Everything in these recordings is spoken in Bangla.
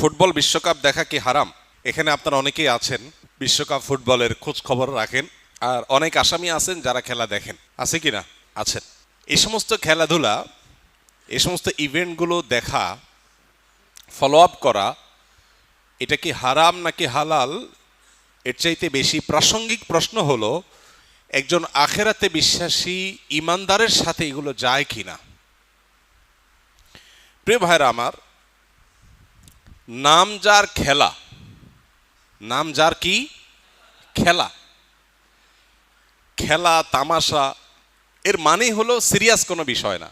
ফুটবল বিশ্বকাপ দেখা কি হারাম? এখানে আপনারা অনেকেই আছেন বিশ্বকাপ ফুটবলের খোঁজ খবর রাখেন, আর অনেক আসামি আছেন যারা খেলা দেখেন। আছে কি না? আছেন। এই সমস্ত খেলাধুলা, এই সমস্ত ইভেন্টগুলো দেখা, ফলো আপ করা, এটা কি হারাম নাকি হালাল? এর চাইতে বেশি প্রাসঙ্গিক প্রশ্ন হলো, একজন আখেরাতে বিশ্বাসী ইমানদারের সাথে এগুলো যায় কিনা। প্রিয় ভাইরা আমার, নাম যার খেলা, নাম যার কি খেলা, খেলা তামাশা, এর মানেই হলো সিরিয়াস কোনো বিষয় না।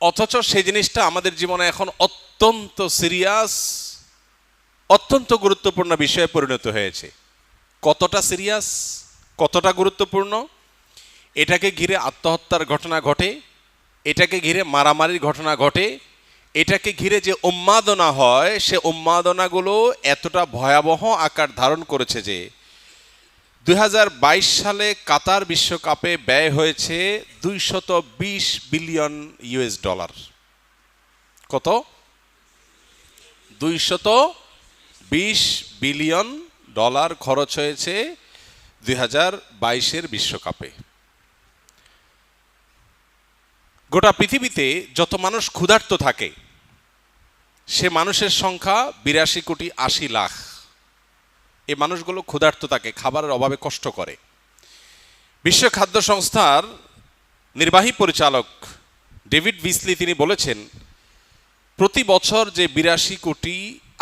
অথচ সেই জিনিসটা আমাদের জীবনে এখন অত্যন্ত সিরিয়াস, অত্যন্ত গুরুত্বপূর্ণ বিষয়ে পরিণত হয়েছে। কতটা সিরিয়াস, কতটা গুরুত্বপূর্ণ? এটাকে ঘিরে আত্মহত্যার ঘটনা ঘটে, এটাকে ঘিরে মারামারির ঘটনা ঘটে, এটাকে ঘিরে যে উন্মাদনা হয়, সে উন্মাদনাগুলো এতটা ভয়াবহ আকার ধারণ করেছে যে 2022 সালে কাতার বিশ্বকাপে ব্যয় হয়েছে 220 বিলিয়ন ইউএস ডলার। কত? 220 বিলিয়ন ডলার খরচ হয়েছে 2022-এর বিশ্বকাপে। গোটা পৃথিবীতে যত মানুষ ক্ষুধার্ত থাকে, সে মানুষের সংখ্যা 82 কোটি 80 লাখ। এই মানুষগুলো ক্ষুধার্ত থাকে, খাবারের অভাবে কষ্ট করে। বিশ্ব খাদ্য সংস্থার নির্বাহী পরিচালক ডেভিড বিসলি তিনি বলেছেন, প্রতি বছর যে 82 কোটি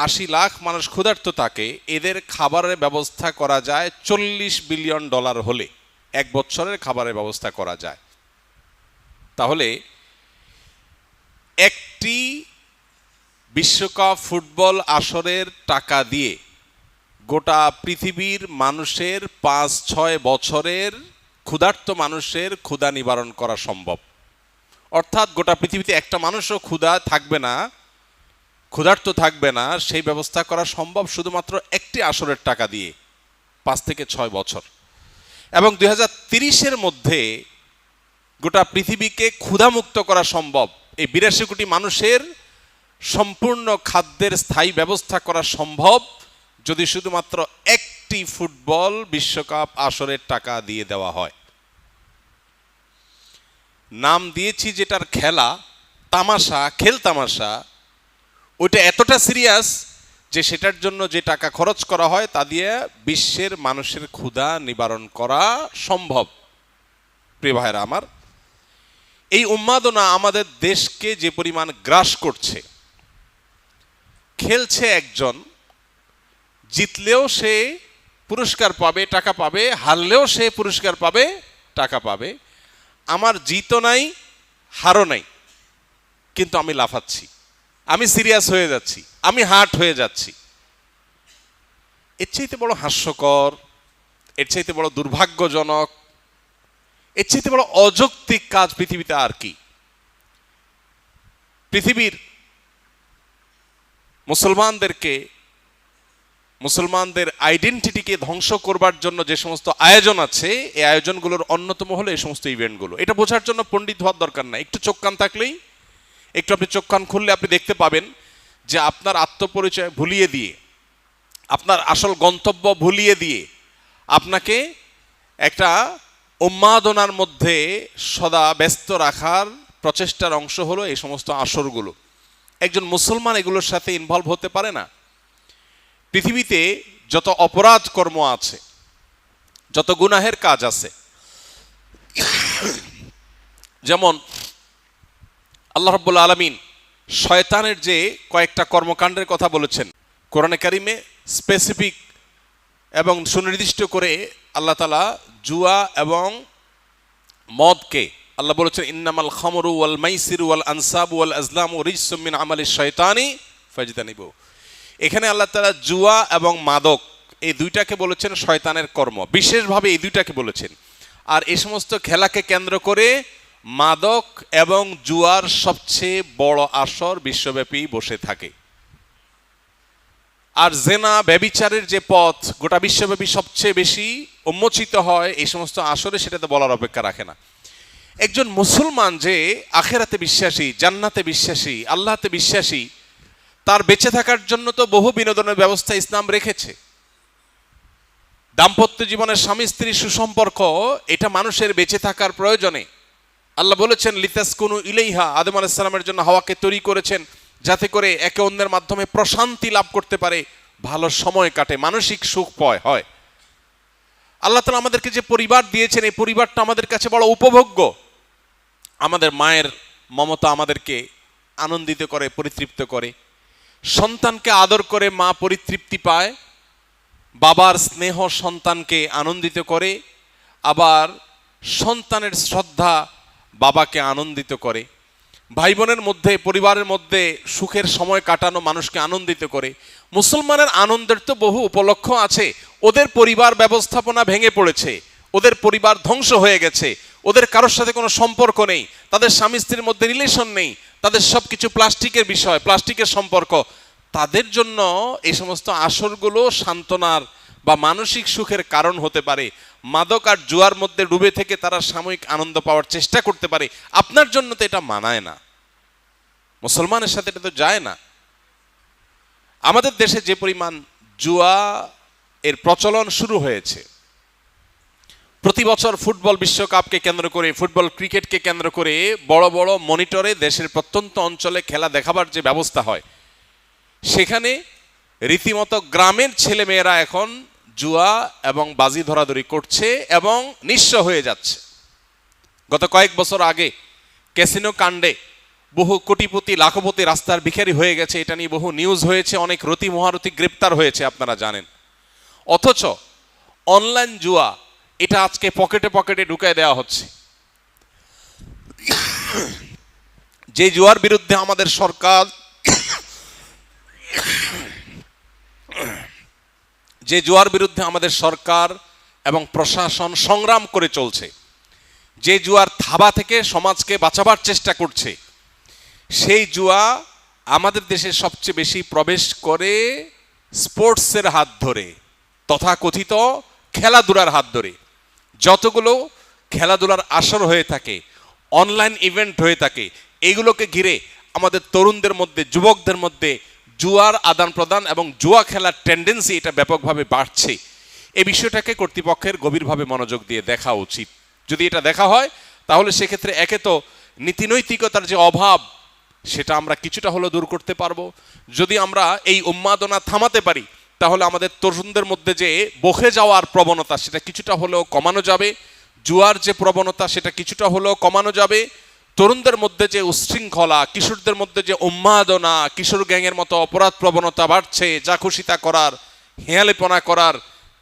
80 লাখ মানুষ ক্ষুধার্ত থাকে, এদের খাবারের ব্যবস্থা করা যায় 40 বিলিয়ন ডলার হলে এক বছরের খাবারের ব্যবস্থা করা যায়। তাহলে একটি বিশ্বকাপ ফুটবল আসরের টাকা দিয়ে গোটা পৃথিবীর মানুষের 5-6 বছরের ক্ষুধার্ত মানুষের ক্ষুধা নিবারণ করা সম্ভব। অর্থাৎ গোটা পৃথিবীতে একটা মানুষও ক্ষুধার্ত থাকবে না, সেই ব্যবস্থা করা সম্ভব শুধুমাত্র একটি আসরের টাকা দিয়ে 5 থেকে 6 বছর। এবং 2030-এর মধ্যে গোটা পৃথিবীকে ক্ষুধামুক্ত করা সম্ভব। এই 82 কোটি মানুষের সম্পূর্ণ খাদ্যের স্থায়ী ব্যবস্থা করা সম্ভব যদি শুধুমাত্র একটি ফুটবল বিশ্বকাপ আসরের টাকা দিয়ে দেওয়া হয়। নাম দিয়েছি যেটার খেলা তামাশা, খেল তামাশা, ওইটা এতটা সিরিয়াস যে সেটার জন্য যে টাকা খরচ করা হয় তা দিয়ে বিশ্বের মানুষের ক্ষুধা নিবারণ করা সম্ভব। প্রিয় ভাইরা আমার, এই উন্মাদনা আমাদের দেশকে যে পরিমাণ গ্রাস করছে, খেলছে একজন, জিতলেও সে পুরস্কার পাবে, টাকা পাবে, হারলেও সে পুরস্কার পাবে, টাকা পাবে। আমার জিতও নাই, হারও নাই, কিন্তু আমি লাফাচ্ছি, আমি সিরিয়াস হয়ে যাচ্ছি, আমি হার্ট হয়ে যাচ্ছি। এর চাইতে বড় হাস্যকর, এর চাইতে বড় দুর্ভাগ্যজনক, এর চাইতে বড় অযৌক্তিক কাজ পৃথিবীতে আর কি? পৃথিবীর মুসলমানদের আইডেন্টিটিকে ধ্বংস করবার জন্য যে সমস্ত আয়োজন আছে, এই আয়োজনগুলোর অন্যতম হলো এই সমস্ত ইভেন্টগুলো। এটা বোঝার জন্য পণ্ডিত হওয়ার দরকার নাই, একটু চোখ কান থাকলেই, একটু আপনি চোখ কান খুললে আপনি দেখতে পাবেন যে আপনার আত্মপরিচয় ভুলিয়ে দিয়ে, আপনার আসল গন্তব্য ভুলিয়ে দিয়ে আপনাকে একটা উন্মাদনার মধ্যে সদা ব্যস্ত রাখার প্রচেষ্টার অংশ হলো এই সমস্ত আসরগুলো। একজন মুসলমান এগুলোর সাথে ইনভলভ হতে পারে না। পৃথিবীতে যত অপরাধ কর্ম আছে, যত গুনাহের কাজ আছে, যেমন আল্লাহ রাব্বুল আলামিন শয়তানের যে কয়েকটা কর্মকাণ্ডের কথা বলেছেন কোরআনে কারিমে, স্পেসিফিক এবং সুনির্দিষ্ট করে আল্লাহ তাআলা জুয়া এবং মদকে আল্লাহ বলেছেন, ইন্নামাল খামরু ওয়াল মাইসিরু ওয়াল আনসাবু ওয়াল আজলামু রিজসুম মিন আমালিশ শয়তানি ফাজতানিবু। এখানে আল্লাহ তাআলা জুয়া এবং মাদক এই দুইটাকে বলেছেন শয়তানের কর্ম, বিশেষভাবে এই দুইটাকে বলেছেন। আর এই সমস্ত খেলাকে কেন্দ্র করে মাদক এবং জুয়ার সবচেয়ে বড় আসর বিশ্বব্যাপী বসে থাকে। আর জেনা, ব্যভিচারের যে পথ গোটা বিশ্বব্যাপী সবচেয়ে বেশি উন্মোচিত হয় এই সমস্ত আসরে, সেটা তো বলার অপেক্ষা রাখে না। একজন মুসলমান যে আখেরাতে বিশ্বাসী, জান্নাতে বিশ্বাসী, আল্লাহতে বিশ্বাসী, তার বেঁচে থাকার জন্য তো বহু বিনোদনের ব্যবস্থা ইসলাম রেখেছে। দাম্পত্য জীবনের স্বামী স্ত্রীর সুসম্পর্ক, এটা মানুষের বেঁচে থাকার প্রয়োজনে। আল্লাহ বলেছেন লিতাসকুনু ইলাইহা, আদম আলাইহিস সালামের জন্য হাওয়াকে তৈরি করেছেন যাতে করে একে অন্যের মাধ্যমে প্রশান্তি লাভ করতে পারে, ভালো সময় কাটে, মানসিক সুখ হয়। আল্লাহ তাআলা আমাদেরকে যে পরিবার দিয়েছেন, এই পরিবারটা আমাদের কাছে বড় উপভোগ্য। আমাদের মায়ের মমতা আমাদেরকে আনন্দিত করে, পরিতৃপ্ত করে। সন্তানকে আদর করে মা পরিতৃপ্তি পায়, বাবার স্নেহ সন্তানকে আনন্দিত করে, আবার সন্তানের শ্রদ্ধা বাবাকে আনন্দিত করে। ভাই বোনের মধ্যে, পরিবারের মধ্যে সুখের সময় কাটানো মানুষকে আনন্দিত করে। মুসলমানের আনন্দের তো বহু উপলক্ষ আছে। ওদের পরিবার ব্যবস্থাপনা ভেঙে পড়েছে, ওদের পরিবার ধ্বংস হয়ে গেছে, ওদের কারোর সাথে কোনো সম্পর্ক নেই, তাদের স্বামী স্ত্রীর মধ্যে রিলেশন নেই, তাদের সব কিছু প্লাস্টিকের বিষয়, প্লাস্টিকের সম্পর্ক। তাদের জন্য এই সমস্ত আসরগুলো সান্ত্বনার বা মানসিক সুখের কারণ হতে পারে। মাদক আর জুয়ার মধ্যে ডুবে থেকে তারা সাময়িক আনন্দ পাওয়ার চেষ্টা করতে পারে। আপনার জন্য তো এটা মানায় না, মুসলমানের সাথে এটা তো যায় না। আমাদের দেশে যে পরিমাণ জুয়া এর প্রচলন শুরু হয়েছে, প্রতি বছর ফুটবল বিশ্বকাপকে কেন্দ্র করে, ফুটবল ক্রিকেটকে কেন্দ্র করে বড় বড় মনিটরে দেশের প্রত্যন্ত অঞ্চলে খেলা দেখাবার যে ব্যবস্থা হয়, সেখানে রীতিমতো গ্রামের ছেলে মেয়েরা এখন জুয়া এবং বাজি ধরাধরি করছে এবং নিঃস্ব হয়ে যাচ্ছে। গত কয়েক বছর আগে ক্যাসিনো কাণ্ডে বহু কোটিপতি লাখপতি রাস্তার ভিখারি হয়ে গেছে, এটা নিয়ে বহু নিউজ হয়েছে, অনেক রতি মহারতি গ্রেপ্তার হয়েছে, আপনারা জানেন। অথচ অনলাইন জুয়া এটা আজকে পকেটে পকেটে ঢুকায় দেওয়া হচ্ছে। যে জুয়ার বিরুদ্ধে আমাদের সরকার এবং প্রশাসন সংগ্রাম করে চলছে, যে জুয়ার থাবা থেকে সমাজকে বাঁচাবার চেষ্টা করছে, সেই জুয়া আমাদের দেশে সবচেয়ে বেশি প্রবেশ করে স্পোর্টসের হাত ধরে, তথাকথিত খেলাধুলার হাত ধরে। যতগুলো খেলাধুলার আসর হয়ে থাকে, অনলাইন ইভেন্ট হয়ে থাকে, এইগুলোকে ঘিরে আমাদের তরুণদের মধ্যে, যুবকদের মধ্যে জুয়ার আদান প্রদান এবং জুয়া খেলার টেন্ডেন্সি এটা ব্যাপকভাবে বাড়ছে। এই বিষয়টাকে কর্তৃপক্ষের গভীরভাবে মনোযোগ দিয়ে দেখা উচিত। যদি এটা দেখা হয় তাহলে সেক্ষেত্রে একে তো নীতিনৈতিকতার যে অভাব, সেটা আমরা কিছুটা হলেও দূর করতে পারবো। যদি আমরা এই উন্মাদনা থামাতে পারি তাহলে আমাদের তরুণদের মধ্যে যে বকে যাওয়ার প্রবণতা, সেটা কিছুটা হলেও কমানো যাবে। জুয়ার যে প্রবণতা, সেটা কিছুটা হলেও কমানো যাবে। তরুণদের মধ্যে যে উচ্ছৃঙ্খলা, কিশোরদের মধ্যে যে উন্মাদনা, কিশোর গ্যাংয়ের মতো অপরাধ প্রবণতা বাড়ছে, যা খুশি তা করার, হেয়ালিপনা করার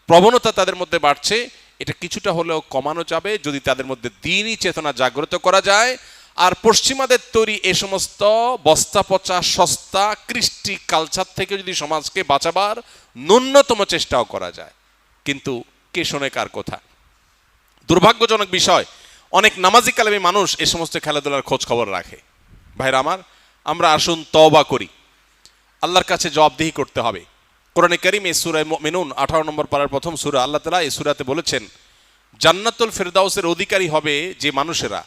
প্রবণতা তাদের মধ্যে বাড়ছে, এটা কিছুটা হলেও কমানো যাবে যদি তাদের মধ্যে দ্বীনি চেতনা জাগ্রত করা যায়। আর পশ্চিমাদের তৈরি এ সমস্ত বস্তা পচা সস্তা কৃষ্টি কালচার থেকে যদি সমাজকে বাঁচাবার ন্যূনতম চেষ্টাও করা যায়। কিন্তু কে শোনে কার কথা? দুর্ভাগ্যজনক বিষয়, অনেক নামাজি কালামী মানুষ এ সমস্ত খেলাধুলার খোঁজ খবর রাখে। ভাইরা আমার, আমরা আসুন তওবা করি, আল্লাহর কাছে জবাবদিহি করতে হবে। কোরআনে কারীমে সূরা মুমিনুন 18 নম্বর পারার প্রথম সূরা, আল্লাহ তাআলা এই সূরাতে বলেছেন, জান্নাতুল ফেরদাউসের অধিকারী হবে যে মানুষেরা,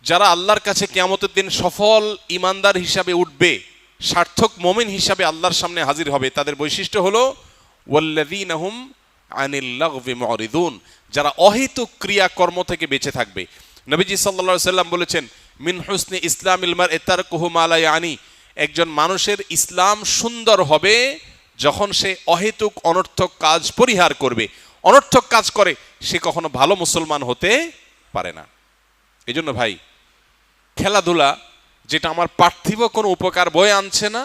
যারা আল্লাহর কাছে কিয়ামতের দিন সফল ইমানদার হিসাবে উঠবে, সার্থক মুমিন হিসাবে আল্লাহর সামনে হাজির হবে। তাদের বৈশিষ্ট্য হলো ওয়াল্লাযীনা হুম আনিল লাগবি মুরিদুন, যারা অহেতুক ক্রিয়াকর্ম থেকে বেঁচে থাকবে। নবীজি সাল্লাল্লাহু আলাইহি সাল্লাম বলেছেন, মিন হুসনি ইসলামিল মারই তারকুহু মা লা ইয়ানি, একজন মানুষের ইসলাম সুন্দর হবে যখন সে অহেতুক অনর্থক কাজ পরিহার করবে। অনর্থক কাজ করে সে কখনো ভালো মুসলমান হতে পারে না। এই জন্য ভাই, খেলাধুলা যেটা আমার পার্থিব কোনো উপকার বয়ে আনছে না,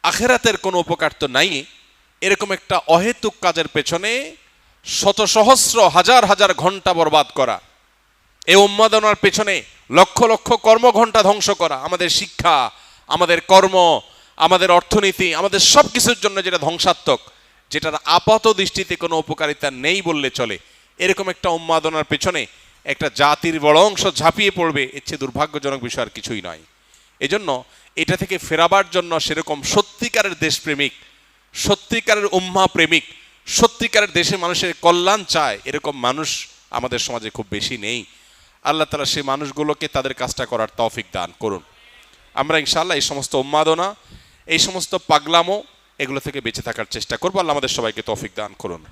আখেরাতের কোনো উপকার তো নাই, এরকম একটা অহেতুক কাজের পেছনে শত সহস্র হাজার হাজার ঘন্টা বরবাদ করা, এই উন্মাদনার পেছনে লক্ষ লক্ষ কর্মঘণ্টা ধ্বংস করা, আমাদের শিক্ষা, আমাদের কর্ম, আমাদের অর্থনীতি, আমাদের সব কিছুর জন্য যেটা ধ্বংসাত্মক, যেটার আপাত দৃষ্টিতে কোনো উপকারিতা নেই বললে চলে, এরকম একটা উন্মাদনার পেছনে একটা জাতির বড় অংশ ঝাঁপিয়ে পড়বে, এর চেয়ে দুর্ভাগ্যজনক বিষয় আর কিছুই নয়। এজন্য এটা থেকে ফেরাবার জন্য সেরকম সত্যিকারের দেশপ্রেমিক, সত্যিকারের উম্মা প্রেমিক, সত্যিকারের দেশের মানুষের কল্যাণ চায়, এরকম মানুষ আমাদের সমাজে খুব বেশি নেই। আল্লাহ তাআলা সেই মানুষগুলোকে তাদের কাজটা করার তৌফিক দান করুন। আমরা ইনশাআল্লাহ এই সমস্ত উন্মাদনা এই সমস্ত পাগলামো এগুলো থেকে বেঁচে থাকার চেষ্টা করবো। আল্লাহ আমাদের সবাইকে তৌফিক দান করুন।